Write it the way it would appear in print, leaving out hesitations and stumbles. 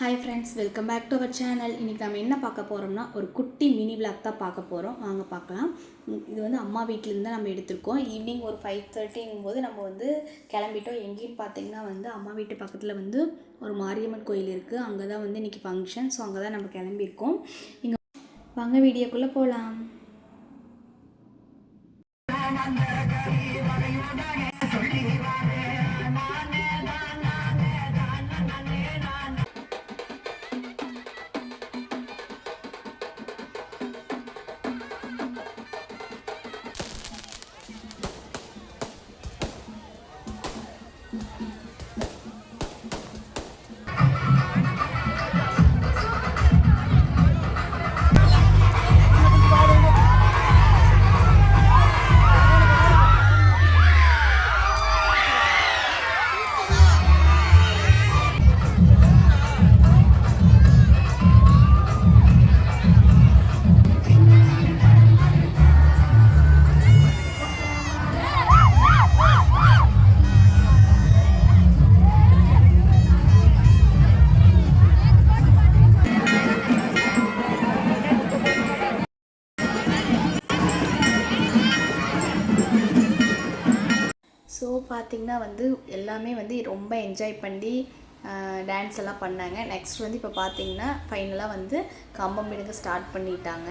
Hi friends, welcome back to our channel. இன்றைக்கி நம்ம என்ன பார்க்க போகிறோம்னா ஒரு குட்டி மினி விளாக் தான் பார்க்க போகிறோம். வாங்க பார்க்கலாம். இது வந்து அம்மா வீட்டிலேருந்து தான் நம்ம எடுத்திருக்கோம். ஈவினிங் ஒரு 5:30 போது நம்ம வந்து கிளம்பிட்டோம். எங்கேன்னு பார்த்தீங்கன்னா வந்து அம்மா வீட்டு பக்கத்தில் வந்து ஒரு மாரியம்மன் கோயில் இருக்குது. அங்கே தான் வந்து இன்றைக்கி ஃபங்க்ஷன். ஸோ அங்கே தான் நம்ம கிளம்பியிருக்கோம். இங்கே வாங்க வீடியோக்குள்ளே போகலாம். ஸோ பார்த்திங்கன்னா வந்து எல்லாமே வந்து ரொம்ப என்ஜாய் பண்ணி டான்ஸ் எல்லாம் பண்ணாங்க. நெக்ஸ்ட் வந்து இப்போ பார்த்திங்கன்னா ஃபைனலாக வந்து கம்பம் எடுக்க ஸ்டார்ட் பண்ணிட்டாங்க.